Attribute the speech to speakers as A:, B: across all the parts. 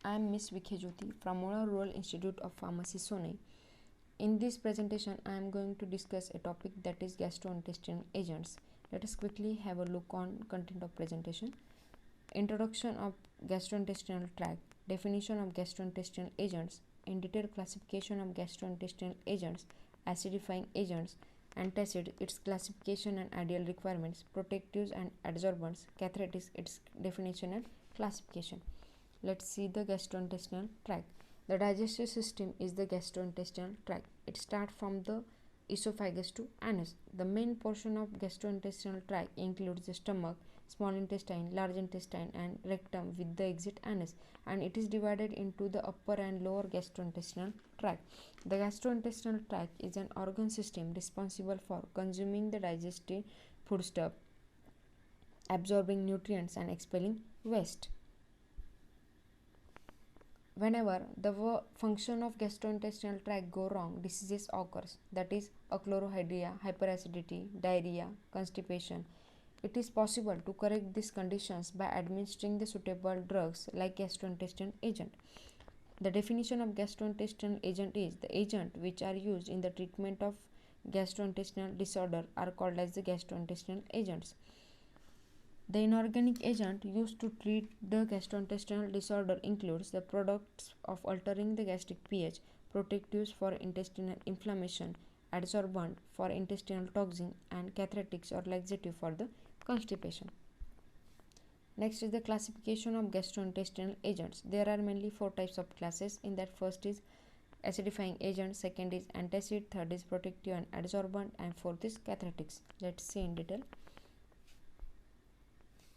A: I am Miss Vikhejyoti from Moral Rural Institute of Pharmacy, Sonai. In this presentation, I am going to discuss a topic that is gastrointestinal agents. Let us quickly have a look on content of presentation. Introduction of gastrointestinal tract, definition of gastrointestinal agents, in detail classification of gastrointestinal agents, acidifying agents, antacid, its classification and ideal requirements, protectives and adsorbents, cathartics, its definition and classification. Let's see the gastrointestinal tract. The digestive system is the gastrointestinal tract. It starts from the esophagus to anus. The main portion of gastrointestinal tract includes the stomach, small intestine, large intestine, and rectum with the exit anus, and it is divided into the upper and lower gastrointestinal tract. The gastrointestinal tract is an organ system responsible for consuming the digested foodstuff, absorbing nutrients, and expelling waste. Whenever the function of gastrointestinal tract go wrong, diseases occurs, that is achlorohydria, hyperacidity, diarrhea, constipation. It is possible to correct these conditions by administering the suitable drugs like gastrointestinal agent. The definition of gastrointestinal agent is the agent which are used in the treatment of gastrointestinal disorder are called as the gastrointestinal agents. The inorganic agent used to treat the gastrointestinal disorder includes the products of altering the gastric pH, protectives for intestinal inflammation, adsorbent for intestinal toxin, and cathartics or laxative for the constipation. Next is the classification of gastrointestinal agents. There are mainly 4 types of classes. In that, first is acidifying agent, second is antacid, third is protective and adsorbent, and fourth is cathartics. Let's see in detail.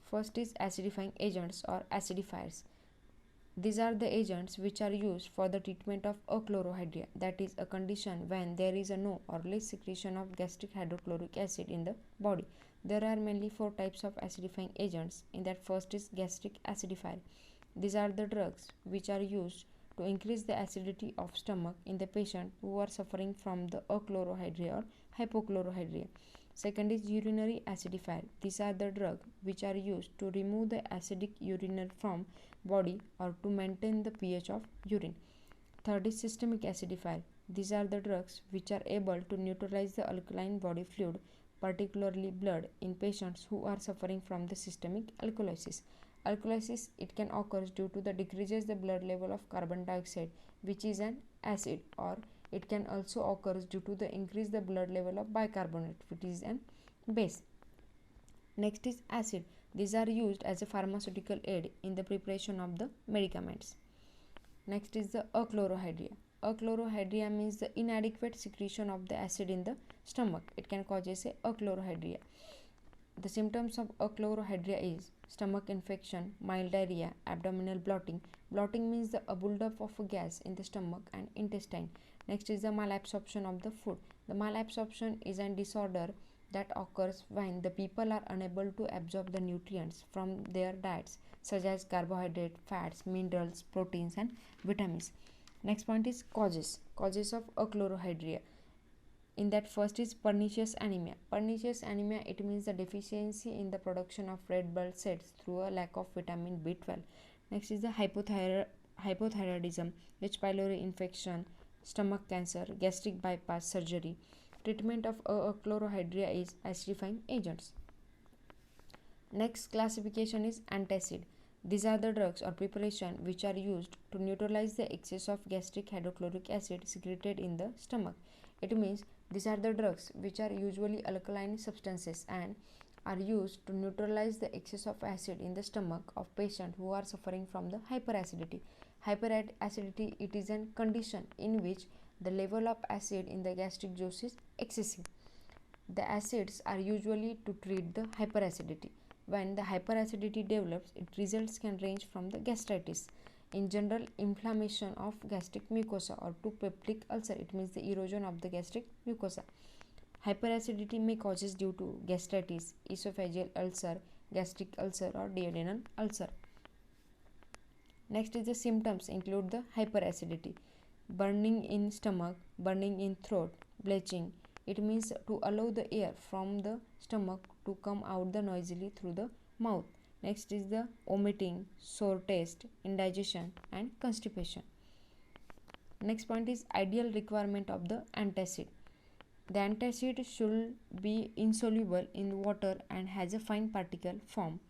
A: First is acidifying agents or acidifiers. These are the agents which are used for the treatment of achlorohydria, that is a condition when there is a no or less secretion of gastric hydrochloric acid in the body. There are mainly 4 types of acidifying agents. In that, first is gastric acidifier. These are the drugs which are used to increase the acidity of stomach in the patient who are suffering from the achlorohydria or hypochlorohydria. Second is urinary acidifier. These are the drugs which are used to remove the acidic urine from body or to maintain the pH of urine. Third is systemic acidifier. These are the drugs which are able to neutralize the alkaline body fluid, particularly blood, in patients who are suffering from the systemic alkalosis. Alkalosis, it can occur due to the decreases the blood level of carbon dioxide, which is an acid, or it can also occur due to the increase the blood level of bicarbonate, which is an base. Next is acid. These are used as a pharmaceutical aid in the preparation of the medicaments. Next is the achlorohydria. Achlorohydria means the inadequate secretion of the acid in the stomach. It can cause a achlorohydria. The symptoms of achlorohydria is stomach infection, mild diarrhea, abdominal bloating. Bloating means the buildup of gas in the stomach and intestine. Next is the malabsorption of the food. The malabsorption is a disorder that occurs when the people are unable to absorb the nutrients from their diets, such as carbohydrate, fats, minerals, proteins, and vitamins. Next point is causes of achlorohydria. In that, first is pernicious anemia. Pernicious anemia, it means the deficiency in the production of red blood cells through a lack of vitamin B12. Next is the hypothyroidism, H. pylori infection, stomach cancer, gastric bypass surgery. Treatment of achlorohydria is acidifying agents. Next classification is antacid. These are the drugs or preparation which are used to neutralize the excess of gastric hydrochloric acid secreted in the stomach. It means these are the drugs which are usually alkaline substances and are used to neutralize the excess of acid in the stomach of patients who are suffering from the hyperacidity. Hyperacidity, it is a condition in which the level of acid in the gastric juice is excessive. The acids are usually to treat the hyperacidity. When the hyperacidity develops, its results can range from the gastritis. In general, inflammation of gastric mucosa or to peptic ulcer, it means the erosion of the gastric mucosa. Hyperacidity may causes due to gastritis, esophageal ulcer, gastric ulcer, or duodenal ulcer. Next is the symptoms include the hyperacidity, burning in stomach, burning in throat, belching. It means to allow the air from the stomach to come out the noisily through the mouth. Next is the vomiting, sore taste, indigestion and constipation. Next point is ideal requirement of the antacid. The antacid should be insoluble in water and has a fine particle form.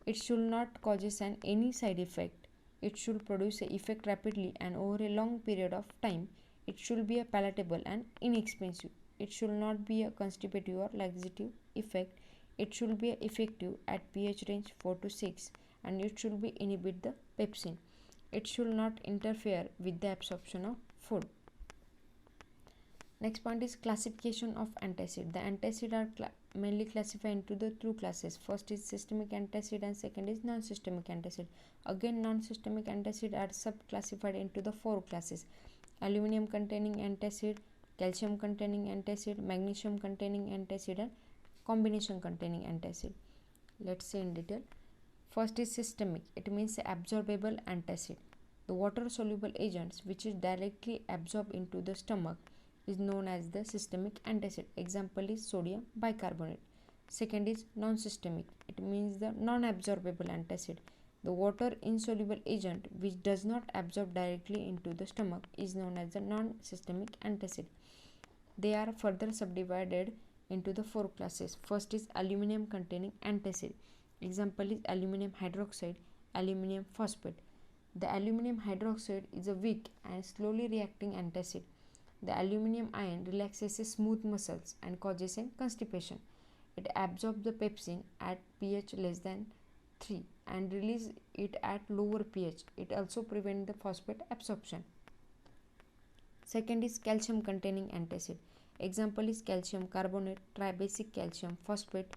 A: It should not cause any side effect. It should produce an effect rapidly and over a long period of time. It should be a palatable and inexpensive. It should not be a constipative or laxative effect. It should be effective at pH range 4 to 6 and it should be inhibit the pepsin. It should not interfere with the absorption of food. Next point is classification of antacid. The antacid are mainly classified into the two classes. First is systemic antacid and second is non-systemic antacid. Again, non-systemic antacid are sub-classified into the four classes: aluminum containing antacid, calcium containing antacid, magnesium containing antacid and combination containing antacid. Let's see in detail. First is systemic. It means absorbable antacid. The water soluble agents which is directly absorbed into the stomach is known as the systemic antacid. Example is sodium bicarbonate. Second is non-systemic. It means the non-absorbable antacid. The water insoluble agent which does not absorb directly into the stomach is known as the non-systemic antacid. They are further subdivided into the four classes. First is aluminum containing antacid. Example is aluminum hydroxide, aluminum phosphate. The aluminum hydroxide is a weak and slowly reacting antacid. The aluminum ion relaxes smooth muscles and causes constipation. It absorbs the pepsin at pH less than 3 and releases it at lower pH. It also prevents the phosphate absorption. Second is calcium containing antacid. Example is calcium carbonate, tribasic calcium phosphate.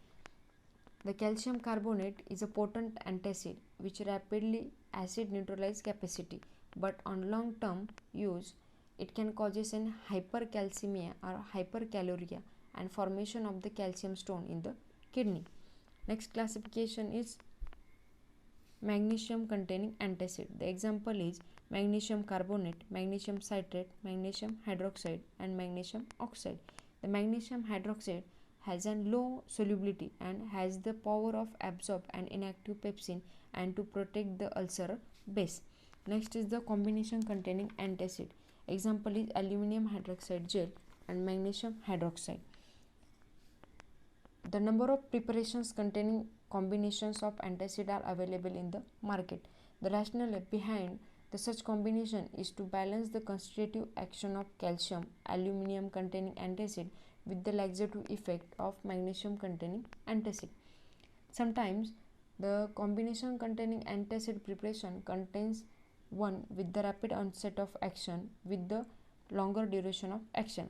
A: The calcium carbonate is a potent antacid which rapidly acid neutralize capacity, but on long term use it can cause an hypercalcemia or hypercaloria and formation of the calcium stone in the kidney. Next classification is magnesium containing antacid. The example is magnesium carbonate, magnesium citrate, magnesium hydroxide and magnesium oxide. The magnesium hydroxide has a low solubility and has the power of absorb an inactive pepsin and to protect the ulcer base. Next is the combination containing antacid. Example is aluminum hydroxide gel and magnesium hydroxide. The number of preparations containing combinations of antacid are available in the market. The rationale behind the such combination is to balance the constitutive action of calcium aluminum containing antacid with the laxative effect of magnesium containing antacid. Sometimes the combination containing antacid preparation contains one with the rapid onset of action with the longer duration of action.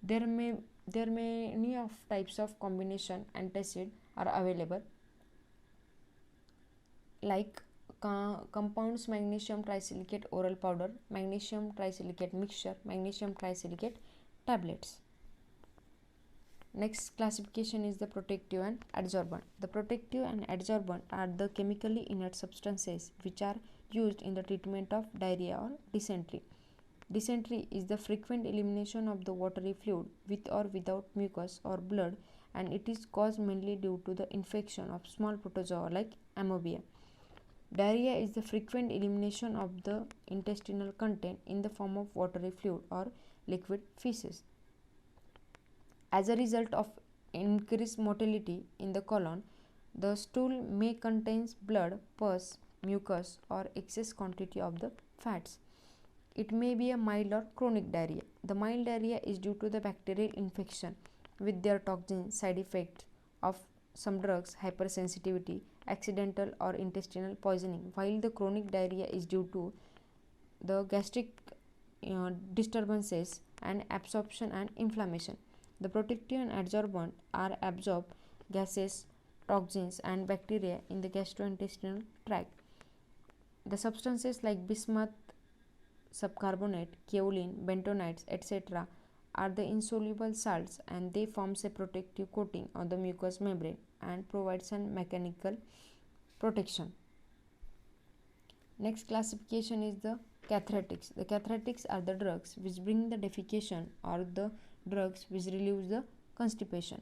A: There may many of types of combination antacid are available, like compounds magnesium trisilicate oral powder, magnesium trisilicate mixture, magnesium trisilicate tablets. Next classification is the protective and adsorbent. The protective and adsorbent are the chemically inert substances which are used in the treatment of diarrhea or dysentery. Dysentery is the frequent elimination of the watery fluid with or without mucus or blood, and it is caused mainly due to the infection of small protozoa like amebia. Diarrhea is the frequent elimination of the intestinal content in the form of watery fluid or liquid feces. As a result of increased motility in the colon, the stool may contain blood, pus, mucus, or excess quantity of the fats. It may be a mild or chronic diarrhea. The mild diarrhea is due to the bacterial infection with their toxin side effects of some drugs, hypersensitivity, accidental or intestinal poisoning, while the chronic diarrhea is due to the gastric disturbances and absorption and inflammation. The protective and adsorbent are absorb gases, toxins and bacteria in the gastrointestinal tract. The substances like bismuth, subcarbonate, kaolin, bentonides, etc. are the insoluble salts and they forms a protective coating on the mucous membrane and provides an mechanical protection. Next classification is the cathartics. The cathartics are the drugs which bring the defecation or the drugs which relieve the constipation.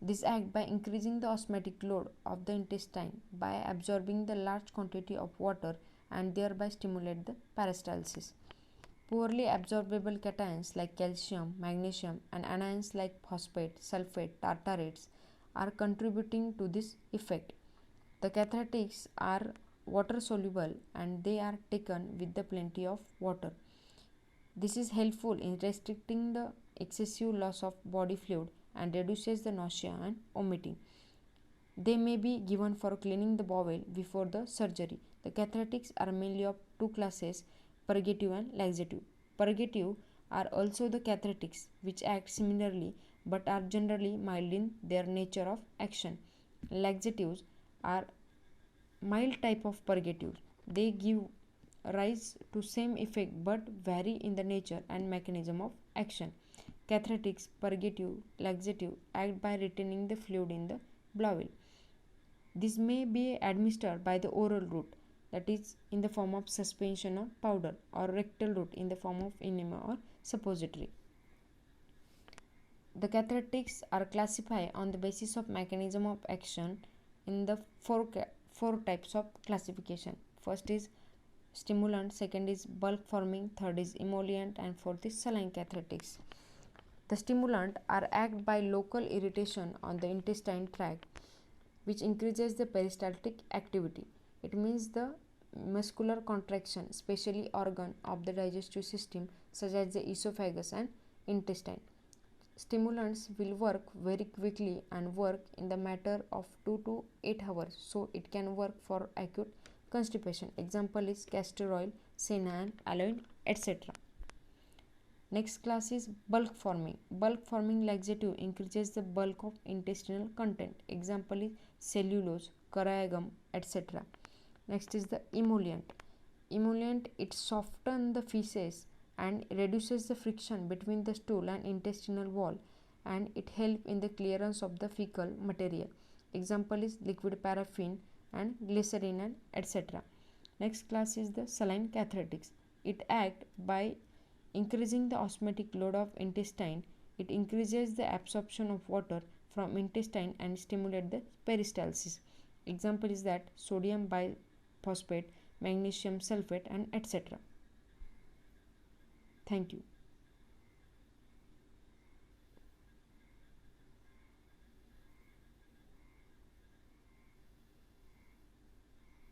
A: This act by increasing the osmotic load of the intestine by absorbing the large quantity of water and thereby stimulate the peristalsis. Poorly absorbable cations like calcium, magnesium, and anions like phosphate, sulfate, tartarates are contributing to this effect. The cathartics are water soluble and they are taken with the plenty of water. This is helpful in restricting the excessive loss of body fluid and reduces the nausea and vomiting. They may be given for cleaning the bowel before the surgery. The cathartics are mainly of two classes, purgative and laxative. Purgative are also the cathartics which act similarly but are generally mild in their nature of action. Laxatives are mild type of purgatives. They give rise to same effect but vary in the nature and mechanism of action. Cathartics, purgative, laxative act by retaining the fluid in the bowel. This may be administered by the oral route, that is in the form of suspension or powder, or rectal route in the form of enema or suppository. The cathartics are classified on the basis of mechanism of action in the four types of classification. First is stimulant, second is bulk forming, third is emollient, and fourth is saline cathartics. The stimulant are act by local irritation on the intestine tract which increases the peristaltic activity. It means the muscular contraction, especially organ of the digestive system such as the esophagus and intestine. Stimulants will work very quickly and work in the matter of 2 to 8 hours, so it can work for acute constipation. Example is castor oil, senna and aloe, etc. Next class is bulk forming. Bulk forming laxative increases the bulk of intestinal content. Example is cellulose, coriagum, etc. Next is the emollient. Emollient, it softens the feces and reduces the friction between the stool and intestinal wall, and it helps in the clearance of the fecal material. Example is liquid paraffin and glycerin and etc. Next class is the saline cathartics. It acts by increasing the osmotic load of intestine. It increases the absorption of water from intestine and stimulate the peristalsis. Example is that sodium biphosphate, magnesium sulfate and etc. Thank you.